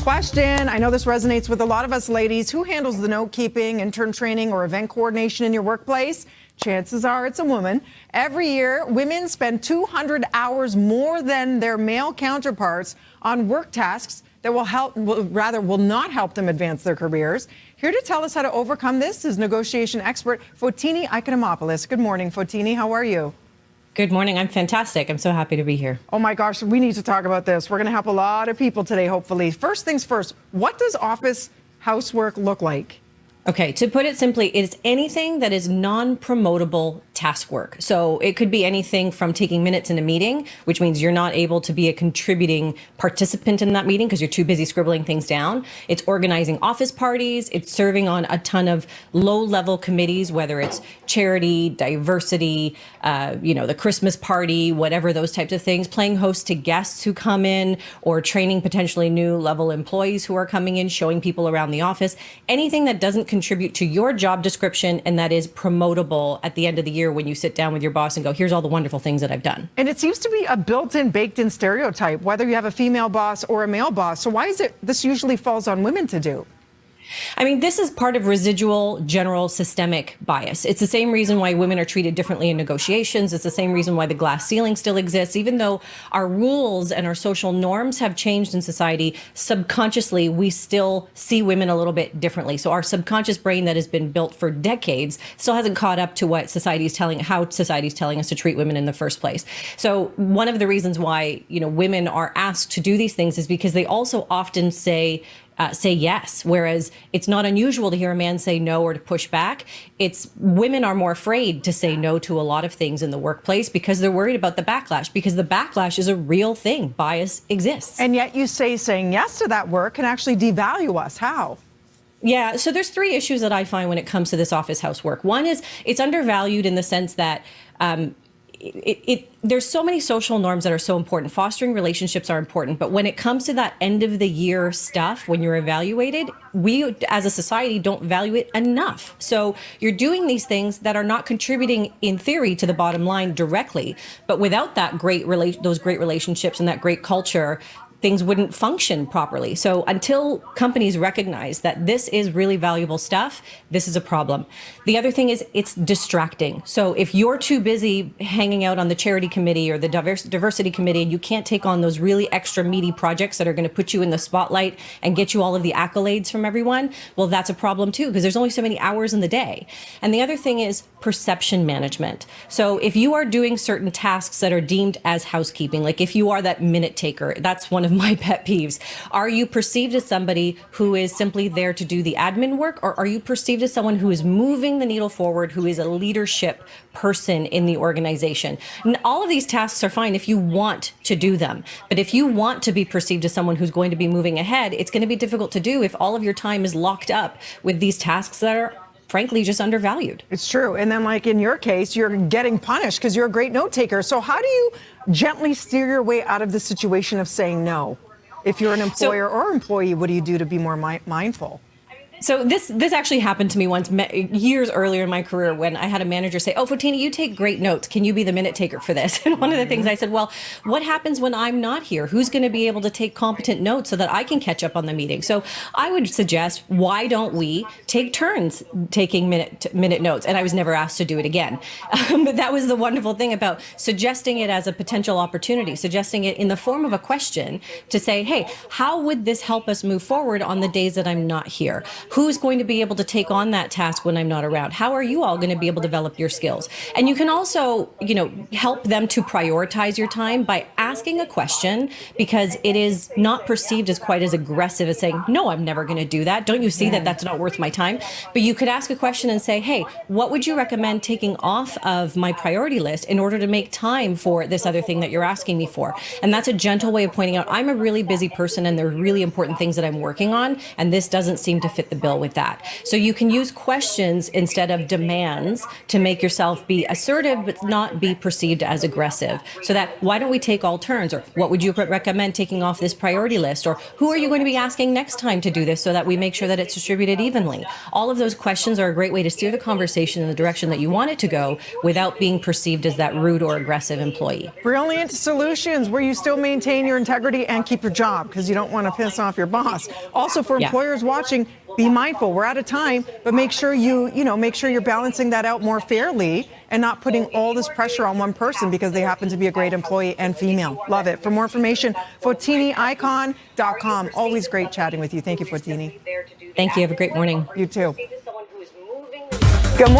question. I know this resonates with a lot of us ladies. Who handles the note keeping, intern training, or event coordination in your workplace? Chances are it's a woman. Every year, women spend 200 hours more than their male counterparts on work tasks that will not help them advance their careers. Here to tell us how to overcome this is negotiation expert Fotini Economopoulos. Good morning, Fotini. How are you? Good morning. I'm fantastic. I'm so happy to be here. Oh my gosh, we need to talk about this. We're going to help a lot of people today, hopefully. First things first, what does office housework look like? Okay, to put it simply, it's anything that is non-promotable task work. So it could be anything from taking minutes in a meeting, which means you're not able to be a contributing participant in that meeting because you're too busy scribbling things down. It's organizing office parties. It's serving on a ton of low-level committees, whether it's charity, diversity, the Christmas party, whatever, those types of things, playing host to guests who come in or training potentially new level employees who are coming in, showing people around the office, anything that doesn't contribute to your job description and that is promotable at the end of the year when you sit down with your boss and go, here's all the wonderful things that I've done. And it seems to be a built-in, baked-in stereotype, whether you have a female boss or a male boss. So why is it this usually falls on women to do? I mean, this is part of residual general systemic bias. It's the same reason why women are treated differently in negotiations. It's the same reason why the glass ceiling still exists. Even though our rules and our social norms have changed in society, subconsciously, we still see women a little bit differently. So our subconscious brain that has been built for decades still hasn't caught up to how society is telling us to treat women in the first place. So one of the reasons why, women are asked to do these things is because they also often say yes, whereas it's not unusual to hear a man say no or to push back. It's women are more afraid to say no to a lot of things in the workplace because they're worried about the backlash, because the backlash is a real thing. Bias exists. And yet you say saying yes to that work can actually devalue us. How? Yeah, so there's three issues that I find when it comes to this office housework. One is it's undervalued in the sense that there's so many social norms that are so important. Fostering relationships are important. But when it comes to that end of the year stuff, when you're evaluated, we as a society don't value it enough. So you're doing these things that are not contributing in theory to the bottom line directly. But without that those great relationships and that great culture, things wouldn't function properly. So until companies recognize that this is really valuable stuff, this is a problem. The other thing is it's distracting. So if you're too busy hanging out on the charity committee or the diversity committee and you can't take on those really extra meaty projects that are going to put you in the spotlight and get you all of the accolades from everyone, well, that's a problem too, because there's only so many hours in the day. And the other thing is perception management. So if you are doing certain tasks that are deemed as housekeeping, like if you are that minute taker, that's one of my pet peeves. Are you perceived as somebody who is simply there to do the admin work, or are you perceived as someone who is moving the needle forward, who is a leadership person in the organization? And all of these tasks are fine if you want to do them. But if you want to be perceived as someone who's going to be moving ahead, it's going to be difficult to do if all of your time is locked up with these tasks that are frankly just undervalued. It's true. And then like in your case, you're getting punished because you're a great note taker. So how do you gently steer your way out of the situation of saying no? If you're an employer or employee, what do you do to be more mindful? So this actually happened to me once years earlier in my career when I had a manager say, oh, Fotini, you take great notes. Can you be the minute taker for this? And one of the things I said, well, what happens when I'm not here? Who's going to be able to take competent notes so that I can catch up on the meeting? So I would suggest, why don't we take turns taking minute notes? And I was never asked to do it again. But that was the wonderful thing about suggesting it as a potential opportunity, suggesting it in the form of a question to say, hey, how would this help us move forward on the days that I'm not here? Who's going to be able to take on that task when I'm not around? How are you all going to be able to develop your skills? And you can also, help them to prioritize your time by asking a question, because it is not perceived as quite as aggressive as saying, no, I'm never going to do that. Don't you see that that's not worth my time? But you could ask a question and say, hey, what would you recommend taking off of my priority list in order to make time for this other thing that you're asking me for? And that's a gentle way of pointing out, I'm a really busy person and there are really important things that I'm working on, and this doesn't seem to fit the bill with that. So you can use questions instead of demands to make yourself be assertive but not be perceived as aggressive. So that, why don't we take all turns? Or what would you recommend taking off this priority list? Or who are you going to be asking next time to do this, so that we make sure that it's distributed evenly? All of those questions are a great way to steer the conversation in the direction that you want it to go without being perceived as that rude or aggressive employee. Brilliant solutions where you still maintain your integrity and keep your job, because you don't want to piss off your boss. Also, for employers watching, be mindful. We're out of time, but make sure make sure you're balancing that out more fairly and not putting all this pressure on one person because they happen to be a great employee and female. Love it. For more information, FotiniIcon.com. Always great chatting with you. Thank you, Fotini. Thank you. Have a great morning. You too. Good morning.